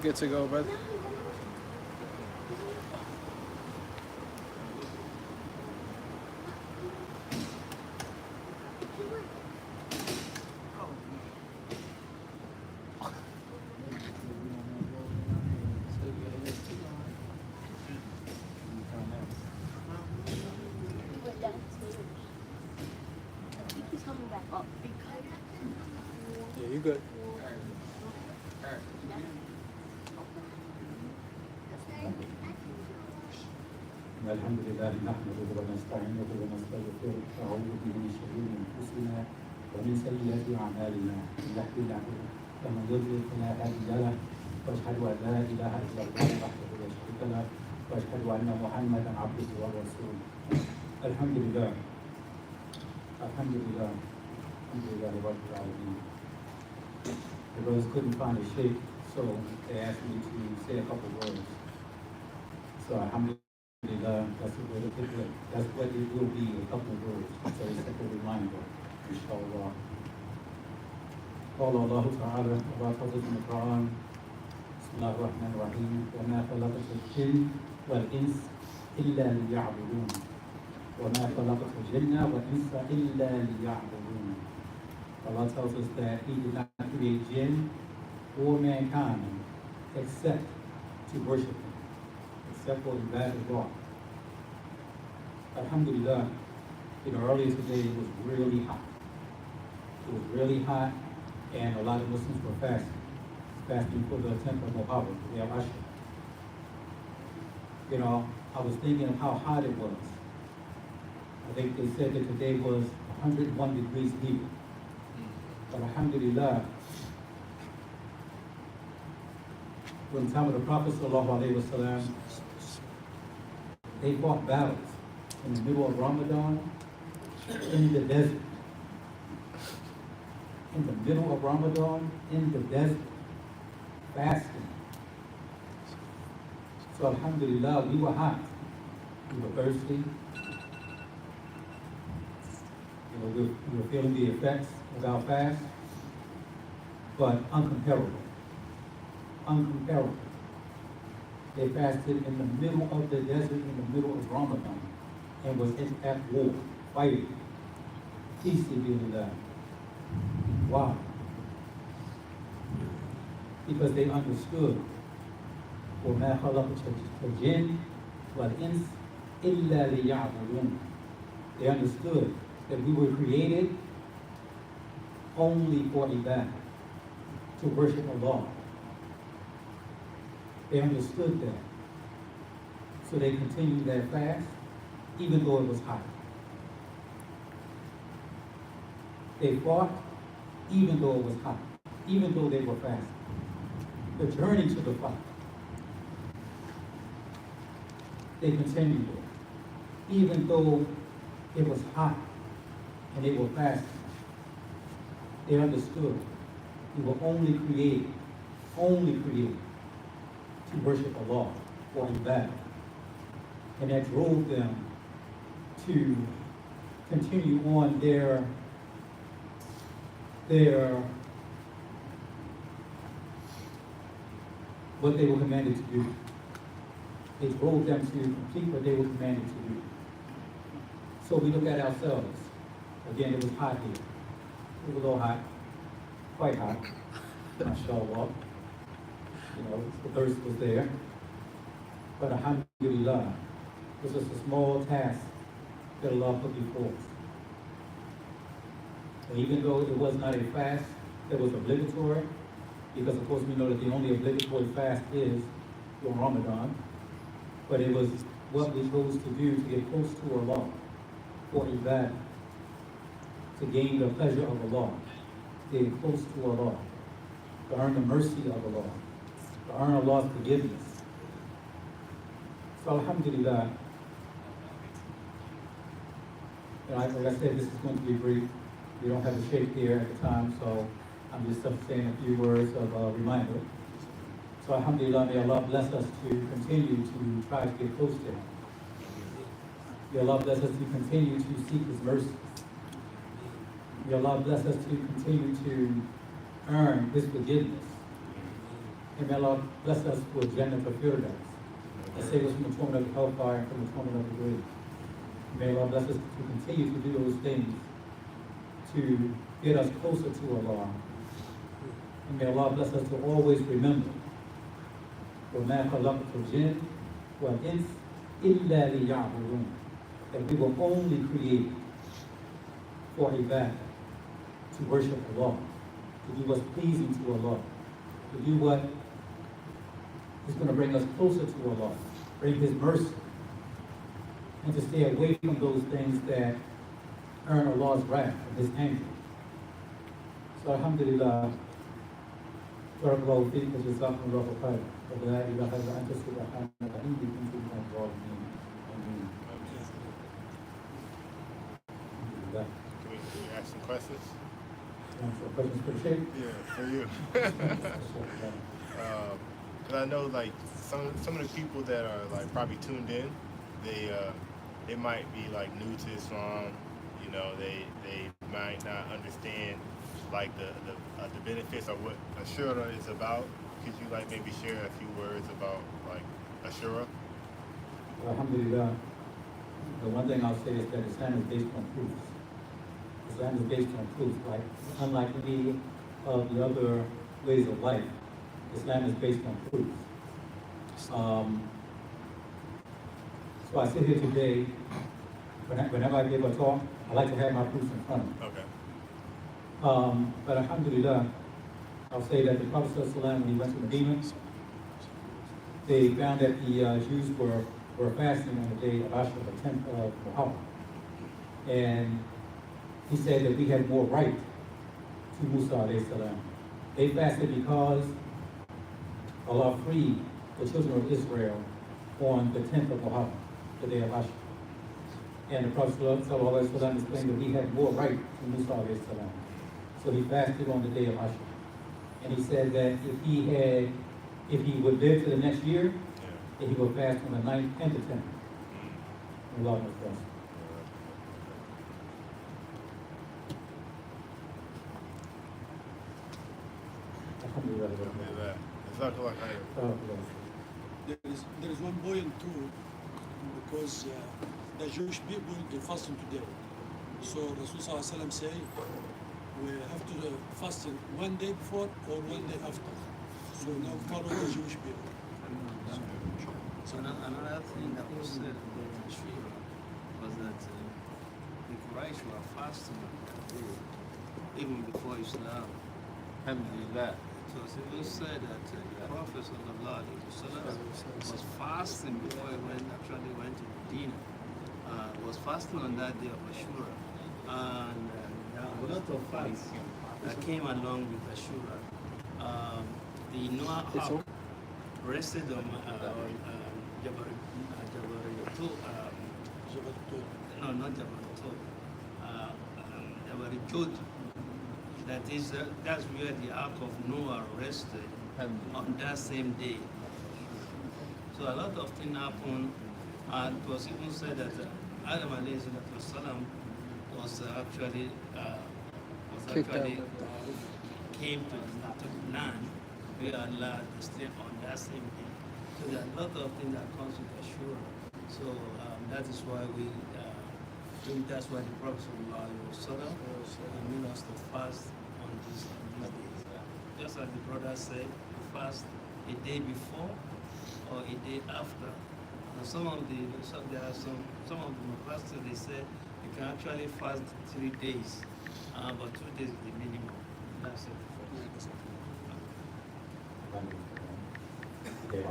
Good to go, brother. Yeah, you good. الحمد لله نحمده ونستعينه ونستغفره ونعوذ به من شرور انفسنا ومن سيئات اعمالنا من يهده الله ومن يضلل فلا هادي له واشهد ان لا اله الا الله وحده لا شريك له واشهد ان محمدا عبده ورسوله. الحمد لله الحمد لله الحمد لله رب العالمين. The brothers couldn't find a sheikh, so they asked me to say a couple words. So alhamdulillah, that's what it will be, a couple of words. So it's like a reminder, inshallah. قال الله تعالى about in the Quran, بسم الله الرحمن الرحيم وما خلقت الجن والإنس إلا ليعبدون وما خلقت الجن والإنس إلا ليعبدون. Allah tells us that He did not create jinn or mankind except to worship Him, except for ibadah. Alhamdulillah, earlier today it was really hot. It was really hot, and a lot of Muslims were fasting for the 10th of Muharram, the Ashura. I was thinking of how hot it was. I think they said that today was 101 degrees heat. But alhamdulillah, when the time of the Prophet ﷺ, they fought battles in the middle of Ramadan, in the desert. In the middle of Ramadan, in the desert, fasting. So alhamdulillah, we were hot. We were thirsty. We were feeling the effects of our fast, but uncomparable. Uncomparable. They fasted in the middle of the desert, in the middle of Ramadan, and was at war, fighting. Peace be with them. Why? Because they understood. وَمَا خَلَقْتُ الْجِنَّ وَالْإِنسَ إِلَّا لِيَعْبُدُونَ. They understood that we were created only for ibadah, to worship Allah. They understood that. So they continued their fast, even though it was hot. They fought, even though it was hot, even though they were fasting. The journey to the fight, they continued it, even though it was hot and they were fasting. They understood we were only created to worship Allah for ibadah. And that drove them to continue on their what they were commanded to do. It drove them to complete what they were commanded to do. So we look at ourselves. Again, it was hot here. It was a little hot, quite hot, mashallah. The thirst was there. But alhamdulillah, this was a small task that Allah put before us. And even though it was not a fast that was obligatory, because of course we know that the only obligatory fast is during Ramadan, but it was what we chose to do to get close to Allah, for ibadah, to gain the pleasure of Allah, to get close to Allah, to earn the mercy of Allah, to earn Allah's forgiveness. So alhamdulillah, like I said, this is going to be brief. We don't have a sheikh here at the time, so I'm just saying a few words of a reminder. So alhamdulillah, may Allah bless us to continue to try to get close to Him. May Allah bless us to continue to seek His mercies. May Allah bless us to continue to earn His forgiveness And may Allah bless us with Jannah for Firdaus. And save us from the torment of hellfire and from the torment of the grave. May Allah bless us to continue to do those things to get us closer to Allah. And may Allah bless us to always remember وَمَا خَلَقْتُ الْجِنَّ وَالْإِنسَ إِلَّا لِيَعْبُدُونَ, that we were only created for ibadah, to worship Allah, to do what's pleasing to Allah, to do what is going to bring us closer to Allah, bring His mercy, and to stay away from those things that earn Allah's wrath and His anger. So alhamdulillah, barakallahu feekum wa jazakumullahu khairan. Wa la ilaha illa anta subhanaka inni kuntu minadh dhalimin. Ameen. Alhamdulillah. Can we ask some questions? So questions for the Sheikh? Yeah, for you. Because I know like some of the people that are like probably tuned in, they might be like new to Islam. You know, they might not understand like the benefits of what Ashura is about. Could you like maybe share a few words about like Ashura? Alhamdulillah. The one thing I'll say is that Islam is based on proofs. Islam is based on proofs. Like, unlike any of the other ways of life, Islam is based on proofs. So I sit here today, whenever I give a talk, I like to have my proofs in front of me. Okay. But alhamdulillah, I'll say that the Prophet ﷺ, when he went to Medina, they found that the Jews were fasting on the day of Ashura, the 10th of Muharram. And he said that we had more right to Musa alayhi salam. They fasted because Allah freed the children of Israel on the 10th of Muharram, the day of Ashura. And the Prophet ﷺ explained that we had more right to Musa alayhi salam. So he fasted on the day of Ashura. And he said that if he would live to the next year, that he would fast on the 9th and the 10th. Allah knows best. Alhamdulillah. Jazakallah khair. There is one point too, because the Jewish people they fasting today. So Rasul ﷺ say we have to fast one day before or one day after. So now follow the Jewish people. So another thing that was said about Ashura was that the Quraysh were fasting on that day, even before Islam. Alhamdulillah. So it was said that the Prophet was fasting before he actually went to Medina. Was fasting on that day of Ashura. And there are a lot of facts that came along with Ashura. The Noah Ark rested on Jabal no, not Jabal Jod. That's where the Ark of Noah rested on that same day. So a lot of things happened, and it was even said that Adam alayhi salam was actually came to the land where Allah stayed on that same day. So there are a lot of things that comes with Ashura. So that is why that's why the Prophet made us to fast on these days. Just as the brother said, to fast a day before or a day after. And some of the pastors they said you can actually fast 3 days, but 2 days is the minimum. That's it. Okay.